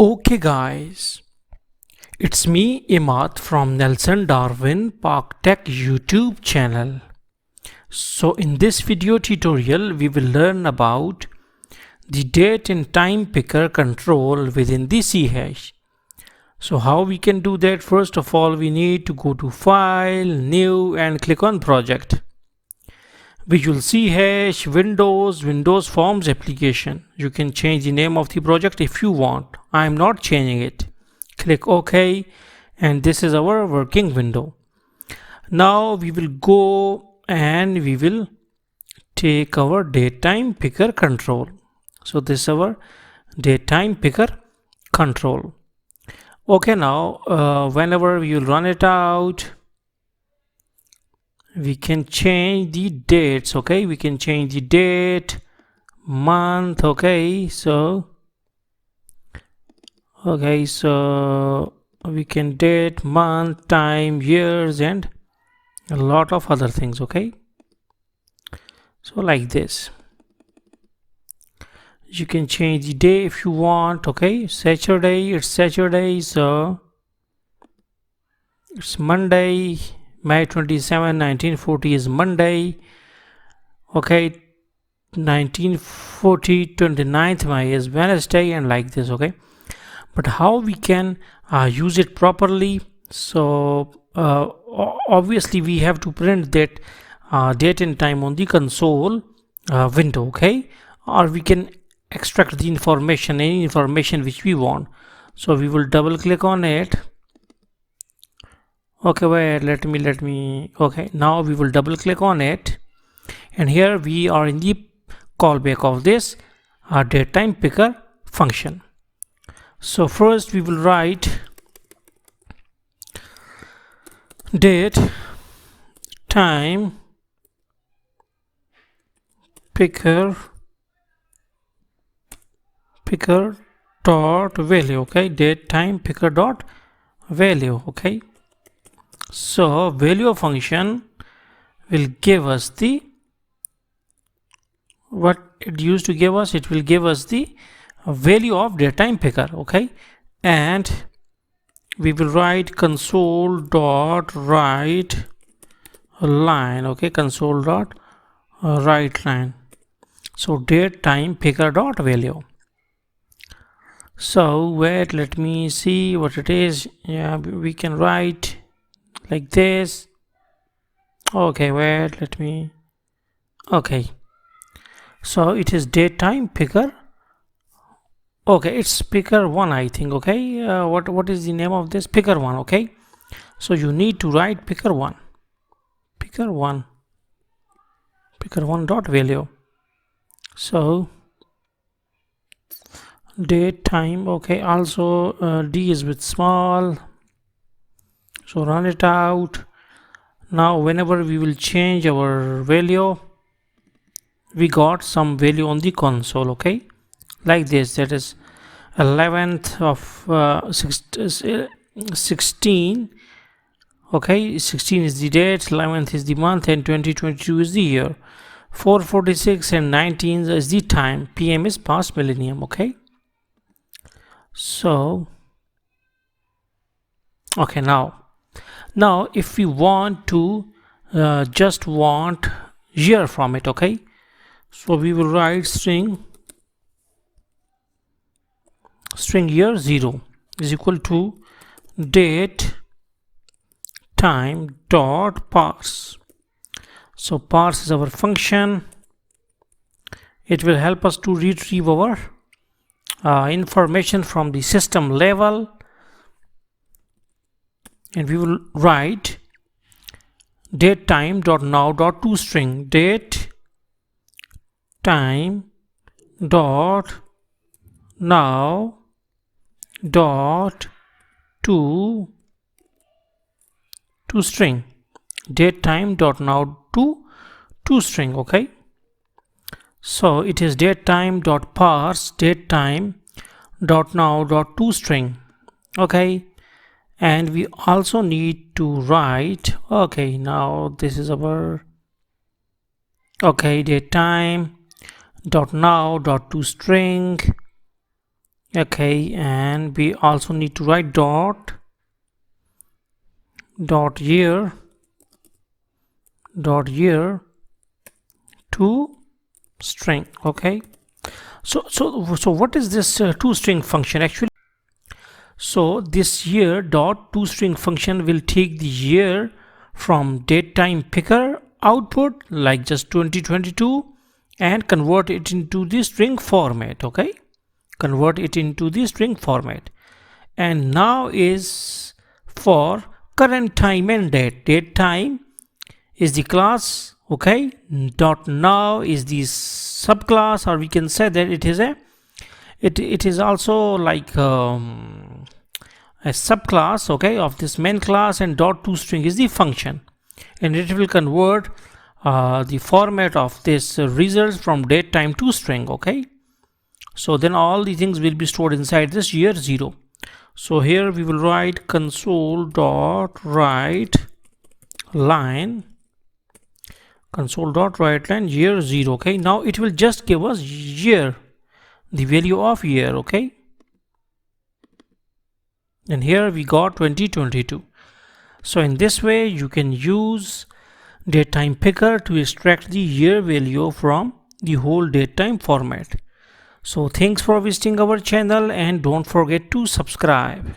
Okay guys, it's me Imad from Nelson Darwin Park Tech YouTube channel. So in this video tutorial we will learn about the date and time picker control within the CHash. So how we can do that? First of all, we need to go to File, New and click on Project. Visual CHash, Windows Forms application. You can change the name of the project if you want. I am not changing it. Click OK, and this is our working window. Now we will go and we will take our datetime picker control. So this is our datetime picker control. Okay, now whenever we will run it out, we can change the dates. Okay, we can change the date, month. Okay, so we can date, month, time, years, and a lot of other things. Okay, so like this, you can change the day if you want. Okay, Saturday, it's Saturday, so it's Monday. May 27, 1940 is Monday. Okay, 1940, 29th May is Wednesday, and like this. Okay, but how we can use it properly? So obviously we have to print that date and time on the console window. Okay, or we can extract the information, any information which we want. So we will double click on it. Okay, wait, let me okay, now we will double click on it, and here we are in the callback of this datetime picker function. So first we will write date time picker dot value. Okay, date time picker dot value. Okay, so value function will give us the what it used to give us. It will give us the value of datetime picker. Okay, and we will write console dot write line. Okay, console dot write line. So datetime picker dot value. So wait, let me see what it is. Yeah, we can write like this. Okay, wait, let me. Okay, so it is datetime picker. Okay, it's picker 1, I think. Okay, what is the name of this? Picker 1. Okay, so you need to write picker 1 dot value. So date time. Okay, also D is with small, so run it out. Now whenever we will change our value, we got some value on the console. Okay, like this, that is 11th of 16. Okay, 16 is the date, 11th is the month, and 2022 is the year. 4:46 and 19 is the time. PM is past millennium. Okay, so okay, now if we want to just want year from it. Okay, so we will write string year 0 is equal to date time dot parse. So parse is our function. It will help us to retrieve our information from the system level, and we will write date time dot now dot toString. Date time dot now dot toString. Date time dot now toString. Okay, so it is date time dot parse date time dot now dot toString. Okay, and we also need to write, okay, now this is our, okay, date time dot now dot toString Okay, and we also need to write dot year to string. Okay, so what is this toString function actually? So this year dot toString function will take the year from datetime picker output like just 2022 and convert it into the string format. Okay, convert it into the string format, and now is for current time and date time is the class. Okay, dot now is the subclass, or we can say that it is a it is also like a subclass, okay, of this main class, and dot toString is the function, and it will convert the format of this results from date time to string. Okay, so then all the things will be stored inside this year 0. So here we will write console dot write line year 0. Okay, now it will just give us year, the value of year. Okay, and here we got 2022. So in this way you can use datetime picker to extract the year value from the whole datetime format. So thanks for visiting our channel, and don't forget to subscribe.